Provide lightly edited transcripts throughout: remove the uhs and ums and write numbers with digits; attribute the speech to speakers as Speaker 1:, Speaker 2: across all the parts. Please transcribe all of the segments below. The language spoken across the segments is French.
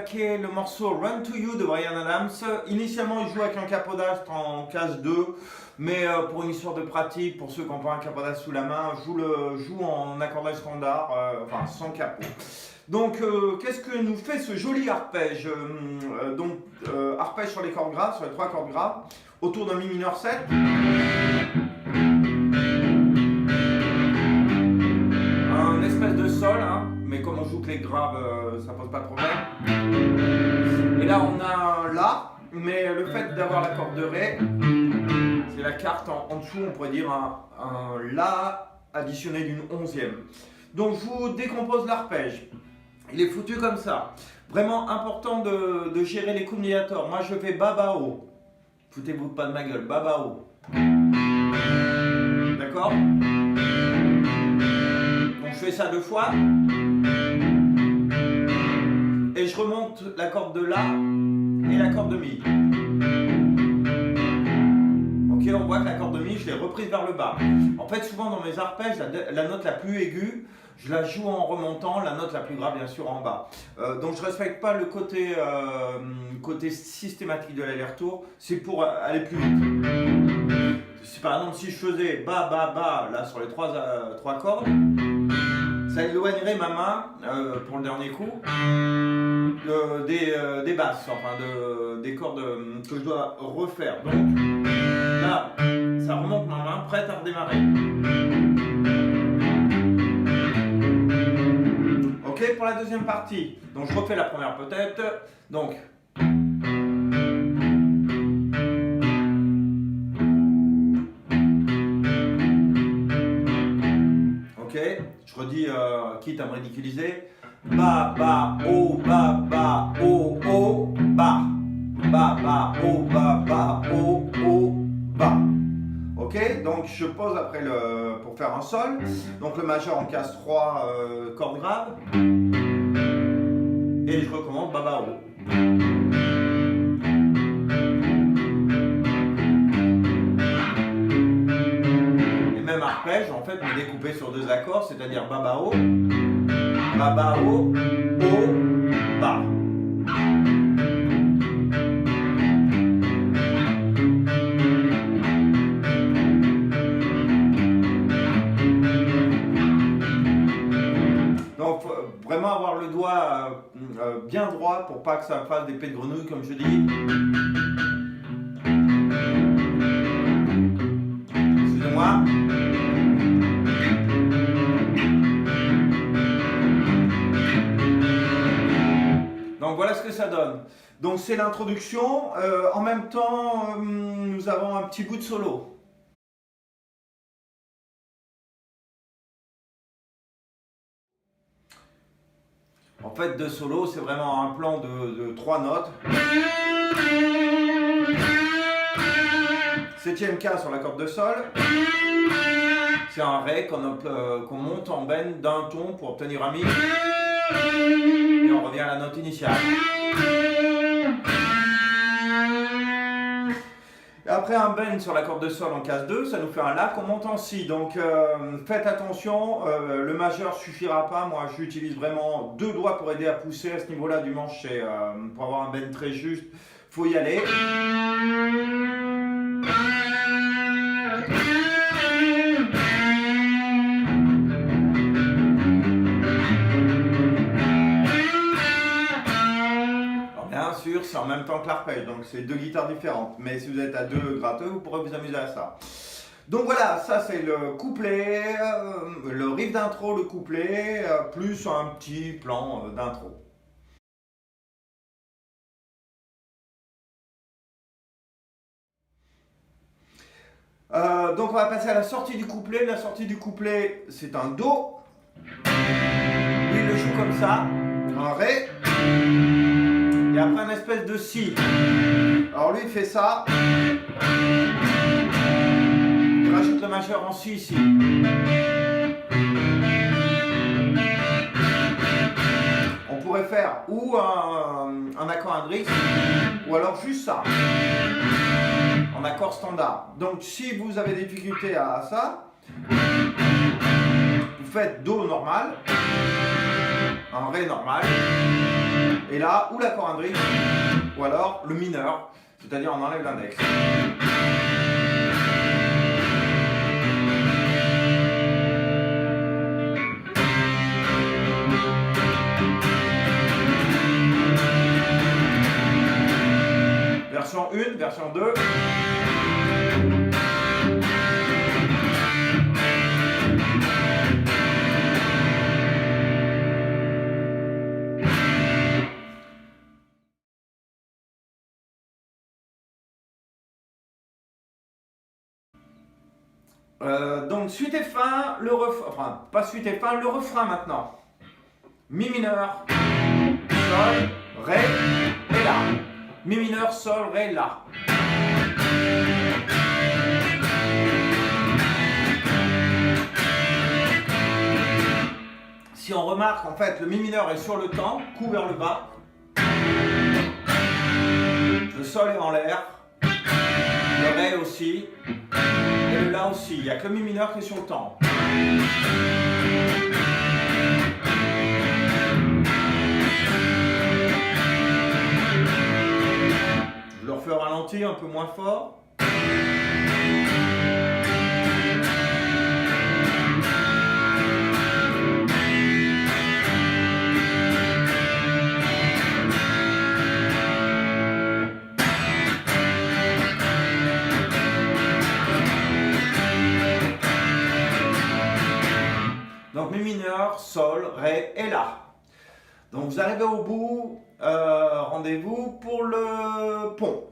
Speaker 1: attaquer le morceau Run to You de Bryan Adams. Initialement, il joue avec un capodastre en case 2, mais pour une histoire de pratique, pour ceux qui n'ont pas un capodastre sous la main, joue en accordage standard, enfin sans capot. Donc, qu'est-ce que nous fait ce joli arpège? Arpège sur les cordes graves, sur les 3 cordes graves, autour d'un mi mineur 7. Un espèce de sol, hein, mais comme on joue que les graves, ça pose pas de problème. Et là, on a un La, mais le fait d'avoir la corde de Ré, c'est la carte en dessous, on pourrait dire un La additionné d'une 11e. Donc, je vous décompose l'arpège. Il est foutu comme ça. Vraiment important de gérer les coups médiators. Moi, je fais Ba-Ba-O. Foutez-vous pas de ma gueule. Ba-Ba-O. D'accord? Donc, je fais ça 2 fois. Et je remonte la corde de La et la corde de Mi. Ok, on voit que la corde de Mi, je l'ai reprise vers le bas. En fait, souvent dans mes arpèges, la note la plus aiguë, je la joue en remontant, la note la plus grave bien sûr en bas. Donc je ne respecte pas le côté systématique de l'aller-retour, c'est pour aller plus vite. Par exemple, si je faisais Ba, Ba, Ba, là sur les 3 cordes, ça éloignerait ma main, pour le dernier coup, des basses, enfin des cordes que je dois refaire. Donc là, ça remonte ma main, prête à redémarrer. Ok, pour la deuxième partie, donc je refais la première peut-être. Donc, ok, je redis, quitte à me ridiculiser. Ba, ba, o, ba, ba, o, o, ba. Ba, ba, o, ba, ba, o, ba. Ok, donc je pose après pour faire un sol. Donc le majeur en case 3 cordes graves. Et je recommence Ba, Ba, O. Et même arpège, en fait, me découper sur 2 accords, c'est-à-dire Ba, Ba, O. Ba, Ba, O, Ba. Donc, vraiment avoir le doigt bien droit pour pas que ça fasse des pets de grenouille, comme je dis. Excusez-moi. Donc voilà ce que ça donne. Donc c'est l'introduction. En même temps, nous avons un petit bout de solo. En fait, de solo, c'est vraiment un plan de 3 notes. 7e cas sur la corde de sol. C'est un Ré qu'on monte en bend d'un ton pour obtenir un Mi. Et on revient à la note initiale. Et après un bend sur la corde de sol en case 2, ça nous fait un La qu'on monte en Si. Donc faites attention, le majeur suffira pas. Moi j'utilise vraiment 2 doigts pour aider à pousser à ce niveau-là du manche. Pour avoir un bend très juste, faut y aller. C'est en même temps que l'arpège, donc c'est 2 guitares différentes. Mais si vous êtes à 2 gratteux, vous pourrez vous amuser à ça. Donc voilà, ça c'est le couplet, le riff d'intro, le couplet, plus un petit plan d'intro. Donc on va passer à la sortie du couplet. La sortie du couplet, c'est un Do. Lui, il le joue comme ça, un Ré. Et après un espèce de Si. Alors lui il fait ça. Il rajoute le majeur en Si ici. On pourrait faire ou un accord indrix ou alors juste ça. En accord standard. Donc si vous avez des difficultés à ça, vous faites Do normal, un Ré normal. Et là, ou l'accord indrique, ou alors le mineur, c'est-à-dire on enlève l'index. Version 1, version 2. Donc suite et fin, le refrain, enfin pas suite et fin, le refrain maintenant. Mi mineur, sol, ré et la. Mi mineur, sol, ré, la. Si on remarque, en fait, le mi mineur est sur le temps, coup vers le bas. Le sol est en l'air. Le ré aussi. Et le la aussi. Il n'y a que le mi mineur qui est sur le temps. Je le refais au ralenti, un peu moins fort. Donc mi mineur, sol, ré et la. Donc vous arrivez au bout, rendez-vous pour le pont.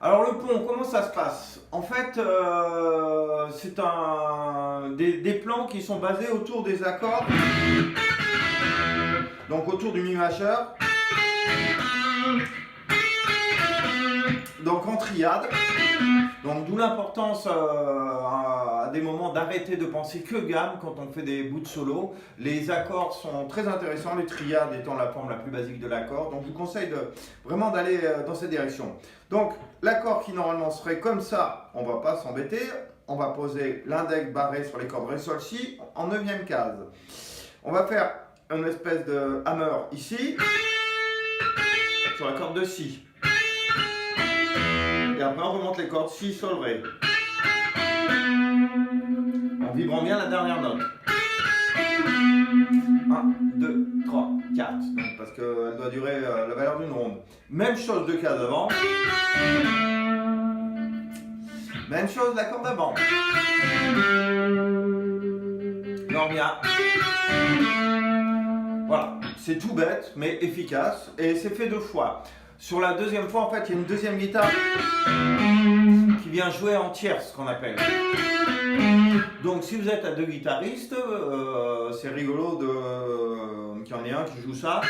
Speaker 1: Alors le pont, comment ça se passe? En fait, c'est des plans qui sont basés autour des accords, donc autour du mi majeur, donc en triade. Donc d'où l'importance à des moments d'arrêter de penser que gamme quand on fait des bouts de solo. Les accords sont très intéressants, les triades étant la forme la plus basique de l'accord. Donc je vous conseille vraiment d'aller dans cette direction. Donc l'accord qui normalement serait comme ça, on ne va pas s'embêter. On va poser l'index barré sur les cordes ré, sol, si en 9e case. On va faire une espèce de hammer ici, sur la corde de si. Et après on remonte les cordes si, sol, ré. En vibrant bien la dernière note. 1, 2, 3, 4. Donc, parce qu'elle doit durer la valeur d'une ronde. Même chose de case avant. Même chose la corde avant. Et on revient. Voilà, c'est tout bête mais efficace et c'est fait 2 fois. Sur la deuxième fois, en fait, il y a une deuxième guitare qui vient jouer en tierce, ce qu'on appelle. Donc, si vous êtes à 2 guitaristes, c'est rigolo qu'il y en ait un qui joue ça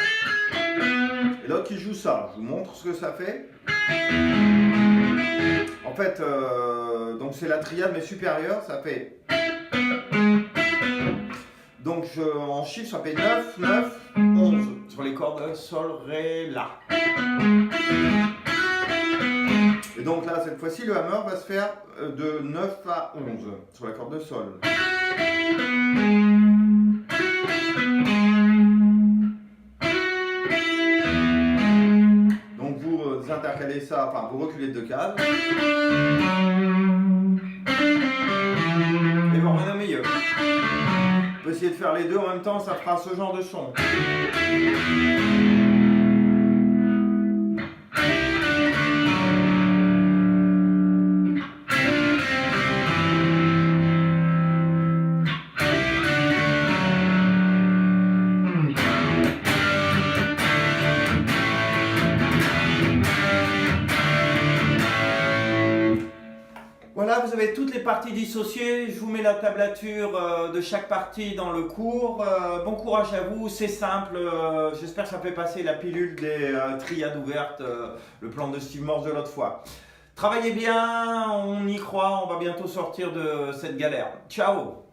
Speaker 1: et l'autre qui joue ça. Je vous montre ce que ça fait. En fait, donc c'est la triade mais supérieure, ça fait. Donc en chiffre, ça fait 9, 9, 11 sur les cordes sol, ré, la. Et donc là, cette fois-ci, le hammer va se faire de 9 à 11 sur la corde de sol. Donc vous intercalez ça, enfin vous reculez de 2 cases. Et vous revenez au milieu. On peut essayer de faire les deux en même temps, ça fera ce genre de son. Voilà, vous avez toutes les parties dissociées. Je vous mets la tablature de chaque partie dans le cours. Bon courage à vous, c'est simple. J'espère que ça fait passer la pilule des triades ouvertes, le plan de Steve Morse de l'autre fois. Travaillez bien, on y croit, on va bientôt sortir de cette galère. Ciao!